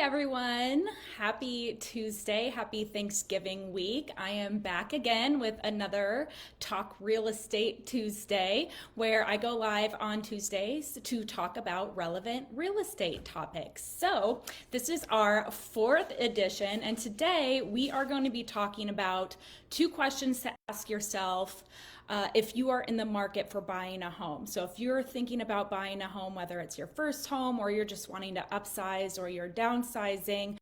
everyone. Happy Tuesday. Happy Thanksgiving week. I am back again with another Talk Real Estate Tuesday where I go live on Tuesdays to talk about relevant real estate topics. So, this is our fourth edition, and today we are going to be talking about two questions to ask yourself if you are in the market for buying a home. So if you're thinking about buying a home, whether it's your first home or you're just wanting to upsize or you're downsizing,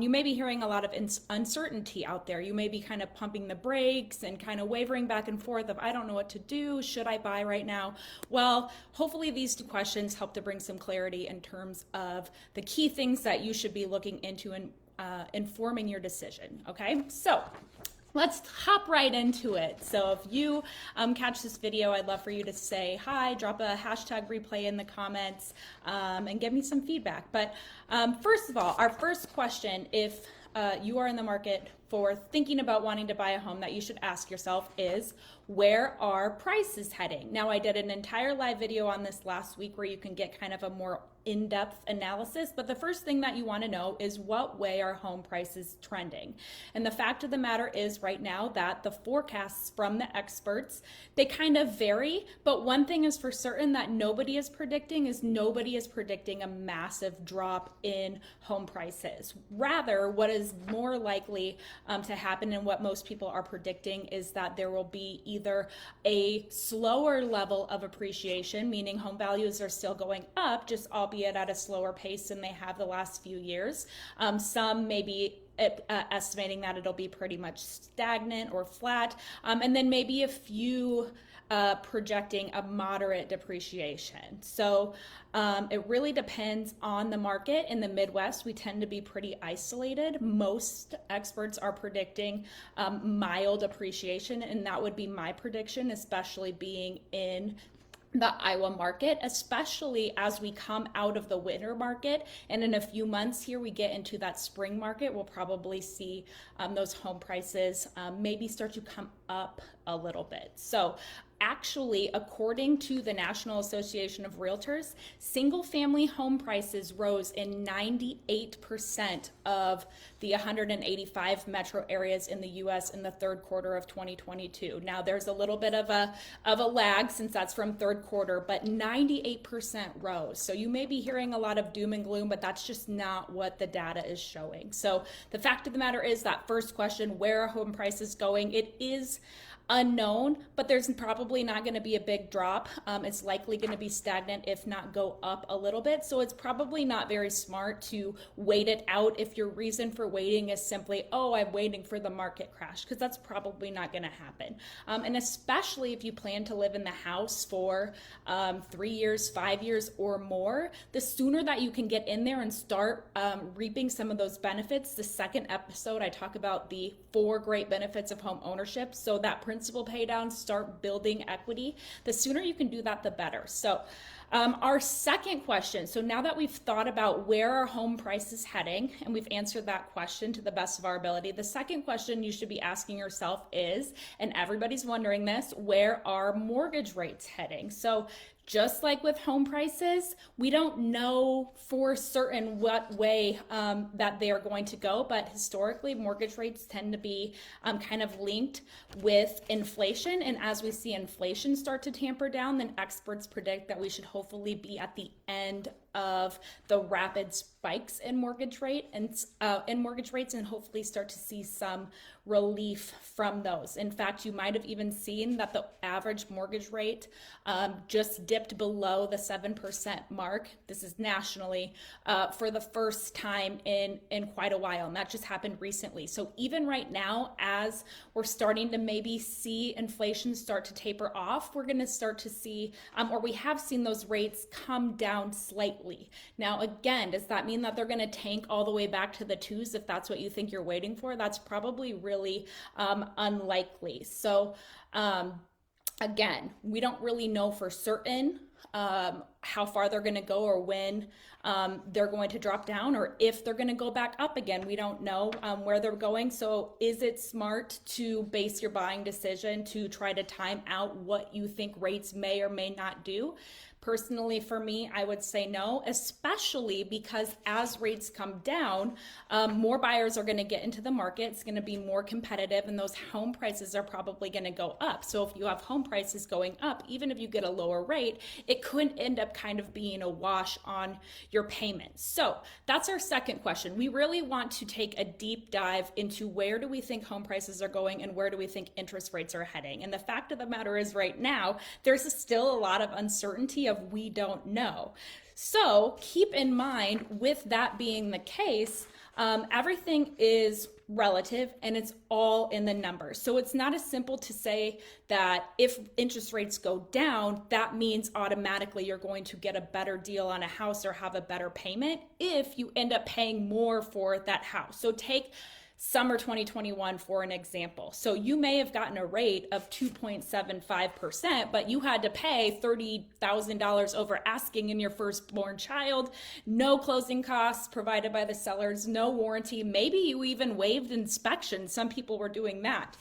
you may be hearing a lot of uncertainty out there. You may be kind of pumping the brakes and kind of wavering back and forth of, I don't know what to do. Should I buy right now? Well, hopefully these two questions help to bring some clarity in terms of the key things that you should be looking into and informing your decision. Okay, so let's hop right into it. So if you catch this video, I'd love for you to say hi, drop a hashtag replay in the comments, and give me some feedback. But first of all, our first question, if you are in the market for thinking about wanting to buy a home, that you should ask yourself is, where are prices heading? Now, I did an entire live video on this last week where you can get kind of a more in-depth analysis, but the first thing that you want to know is what way are home prices trending? And the fact of the matter is right now that the forecasts from the experts, they kind of vary, but one thing is for certain that nobody is predicting a massive drop in home prices. Rather, what is more likely to happen and what most people are predicting is that there will be either a slower level of appreciation, meaning home values are still going up, just albeit at a slower pace than they have the last few years. Some may be estimating that it'll be pretty much stagnant or flat, and then maybe a few projecting a moderate depreciation. So it really depends on the market. In the Midwest, we tend to be pretty isolated. Most experts are predicting mild appreciation, and that would be my prediction, especially being in the Iowa market, especially as we come out of the winter market. And in a few months here, we get into that spring market, we'll probably see those home prices maybe start to come up a little bit. So actually, according to the National Association of Realtors, single family home prices rose in 98% of the 185 metro areas in the US in the third quarter of 2022. Now there's a little bit of a lag since that's from third quarter, but 98% rose. So you may be hearing a lot of doom and gloom, but that's just not what the data is showing. So the fact of the matter is that first question, where are home prices going? It is unknown, but there's probably not going to be a big drop. It's likely going to be stagnant, if not go up a little bit. So it's probably not very smart to wait it out if your reason for waiting is simply, oh, I'm waiting for the market crash, because that's probably not going to happen. And especially if you plan to live in the house for 3 years, 5 years or more, the sooner that you can get in there and start reaping some of those benefits. The second episode, I talk about the 4 great benefits of home ownership. So that principal pay down, start building equity. The sooner you can do that, the better. So our second question, so now that we've thought about where are home prices heading and we've answered that question to the best of our ability, the second question you should be asking yourself is, and everybody's wondering this, where are mortgage rates heading? So just like with home prices, we don't know for certain what way that they are going to go, but historically mortgage rates tend to be kind of linked with inflation. And as we see inflation start to tamper down, then experts predict that we should hopefully be at the end of the rapid spikes in mortgage rates and hopefully start to see some relief from those. In fact, you might have even seen that the average mortgage rate just dipped below the 7% mark. This is nationally for the first time in quite a while, and that just happened recently. So even right now, as we're starting to maybe see inflation start to taper off, we're going to start to see, or we have seen those rates come down slightly. Now, again, does that mean that they're going to tank all the way back to the 2s if that's what you think you're waiting for? That's probably really unlikely. So again, we don't really know for certain how far they're going to go or when they're going to drop down, or if they're going to go back up again. We don't know where they're going. So is it smart to base your buying decision to try to time out what you think rates may or may not do? Personally, for me, I would say no, especially because as rates come down, more buyers are going to get into the market. It's going to be more competitive, and those home prices are probably going to go up. So if you have home prices going up, even if you get a lower rate, it could end up kind of being a wash on your payments. So that's our second question. We really want to take a deep dive into where do we think home prices are going and where do we think interest rates are heading. And the fact of the matter is right now, there's still a lot of uncertainty of we don't know. So keep in mind, with that being the case, everything is relative and it's all in the numbers. So it's not as simple to say that if interest rates go down, that means automatically you're going to get a better deal on a house or have a better payment if you end up paying more for that house. So take summer 2021 for an example. So you may have gotten a rate of 2.75%, but you had to pay $30,000 over asking in your firstborn child, no closing costs provided by the sellers, no warranty. Maybe you even waived inspection. Some people were doing that.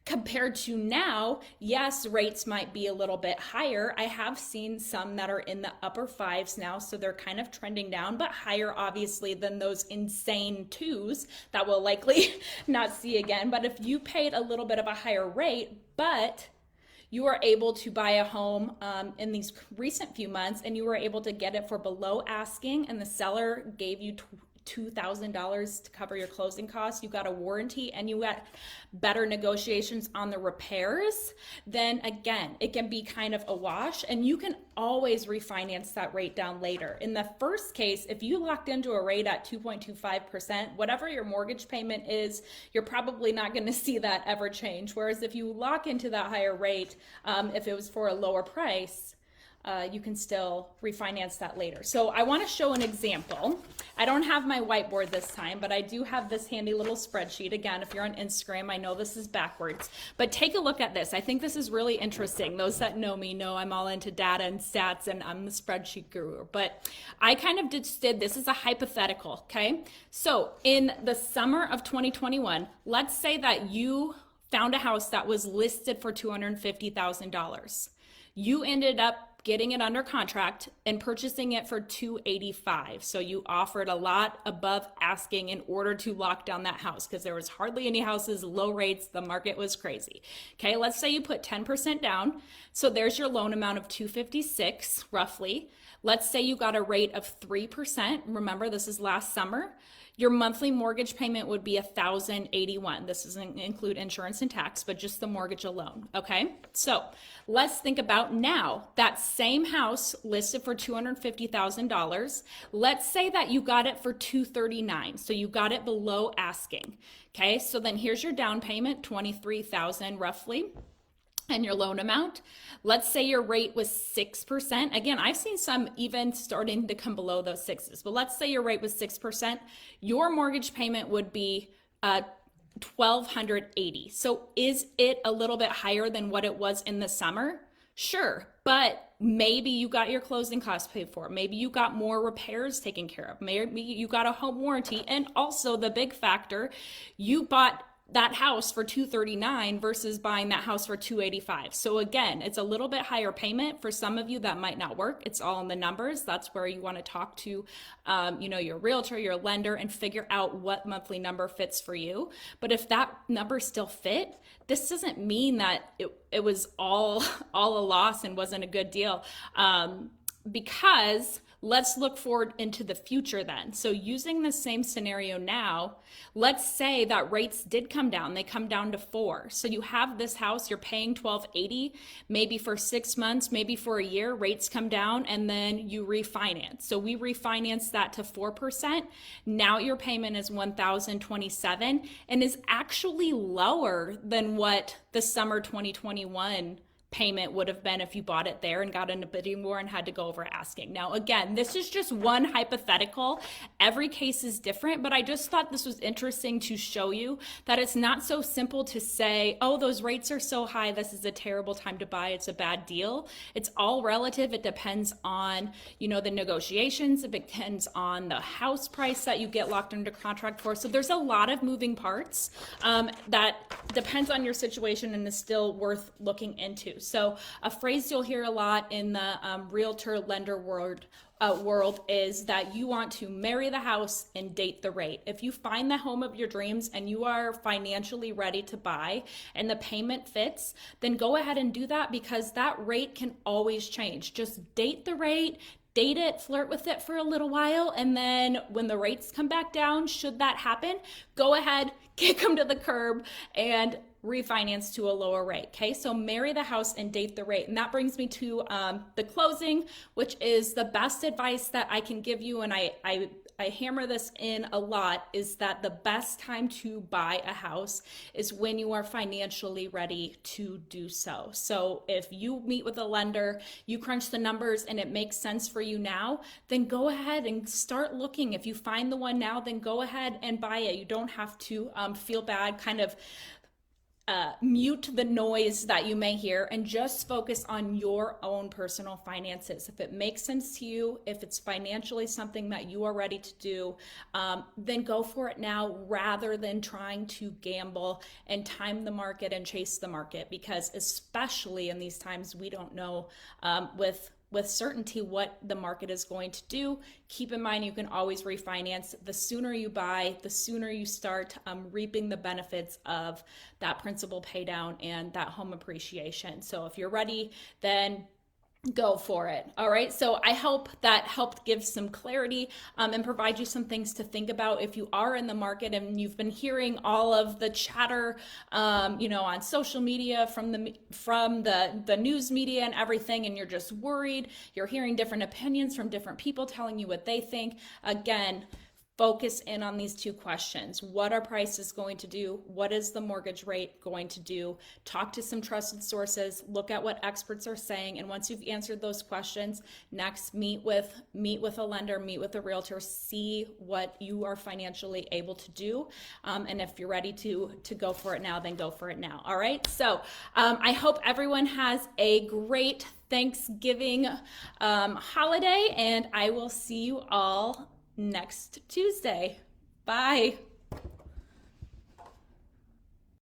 Compared to now, yes, rates might be a little bit higher. I have seen some that are in the upper fives now, so they're kind of trending down, but higher obviously than those insane twos that we'll likely not see again. But if you paid a little bit of a higher rate, but you were able to buy a home in these recent few months and you were able to get it for below asking and the seller gave you $2,000 to cover your closing costs, you got a warranty, and you got better negotiations on the repairs, then again, it can be kind of a wash, and you can always refinance that rate down later. In the first case, if you locked into a rate at 2.25%, whatever your mortgage payment is, you're probably not going to see that ever change. Whereas if you lock into that higher rate, if it was for a lower price, you can still refinance that later. So I want to show an example. I don't have my whiteboard this time, but I do have this handy little spreadsheet. Again, if you're on Instagram, I know this is backwards, but take a look at this. I think this is really interesting. Those that know me know I'm all into data and stats, and I'm the spreadsheet guru, but I kind of did this as a hypothetical, okay? So in the summer of 2021, let's say that you found a house that was listed for $250,000. You ended up getting it under contract and purchasing it for $285,000. So you offered a lot above asking in order to lock down that house because there was hardly any houses, low rates, the market was crazy. Okay, let's say you put 10% down. So there's your loan amount of $256,000 roughly. Let's say you got a rate of 3%. Remember, this is last summer. Your monthly mortgage payment would be $1,081. This doesn't include insurance and tax, but just the mortgage alone, okay? So let's think about now, that same house listed for $250,000. Let's say that you got it for $239,000, so you got it below asking, okay? So then here's your down payment, $23,000 roughly. And your loan amount, let's say your rate was 6%. Again, I've seen some even starting to come below those sixes, but let's say your rate was 6%. Your mortgage payment would be $1,280. So is it a little bit higher than what it was in the summer? Sure, but maybe you got your closing costs paid for. Maybe you got more repairs taken care of. Maybe you got a home warranty. And also the big factor, you bought that house for $239,000 versus buying that house for $285,000. So again, it's a little bit higher payment. For some of you that might not work. It's all in the numbers. That's where you want to talk to your realtor, your lender, and figure out what monthly number fits for you. But if that number still fit, this doesn't mean that it was all a loss and wasn't a good deal, because let's look forward into the future then. So using the same scenario now, let's say that rates did come down. They come down to 4. So you have this house, you're paying $1,280, maybe for 6 months, maybe for a year, rates come down, and then you refinance. So we refinance that to 4%. Now your payment is $1,027 and is actually lower than what the summer 2021 payment would have been if you bought it there and got in a bidding war and had to go over asking. Now, again, this is just one hypothetical. Every case is different, but I just thought this was interesting to show you that it's not so simple to say, oh, those rates are so high, this is a terrible time to buy, it's a bad deal. It's all relative. It depends on, the negotiations. It depends on the house price that you get locked under contract for. So there's a lot of moving parts that depends on your situation and is still worth looking into. to. So a phrase you'll hear a lot in the realtor lender world is that you want to marry the house and date the rate. If you find the home of your dreams and you are financially ready to buy and the payment fits, then go ahead and do that, because that rate can always change. Just date the rate, date it, flirt with it for a little while, and then when the rates come back down, should that happen, go ahead, kick them to the curb and refinance to a lower rate. Okay, so marry the house and date the rate. And that brings me to the closing, which is the best advice that I can give you. And I hammer this in a lot, is that the best time to buy a house is when you are financially ready to do so. So if you meet with a lender, you crunch the numbers and it makes sense for you now, then go ahead and start looking. If you find the one now, then go ahead and buy it. You don't have to feel bad, kind of mute the noise that you may hear and just focus on your own personal finances. If it makes sense to you, if it's financially something that you are ready to do, then go for it now, rather than trying to gamble and time the market and chase the market, because especially in these times, we don't know with certainty what the market is going to do. Keep in mind, you can always refinance. The sooner you buy, the sooner you start reaping the benefits of that principal pay down and that home appreciation. So if you're ready, then go for it. All right. So I hope that helped give some clarity and provide you some things to think about if you are in the market and you've been hearing all of the chatter, on social media from the news media and everything, and you're just worried. You're hearing different opinions from different people telling you what they think. Again, focus in on these two questions. What are prices going to do? What is the mortgage rate going to do? Talk to some trusted sources, look at what experts are saying. And once you've answered those questions, next meet with a lender, meet with a realtor, see what you are financially able to do. And if you're ready to go for it now, then go for it now. All right. So I hope everyone has a great Thanksgiving holiday, and I will see you all next Tuesday. Bye.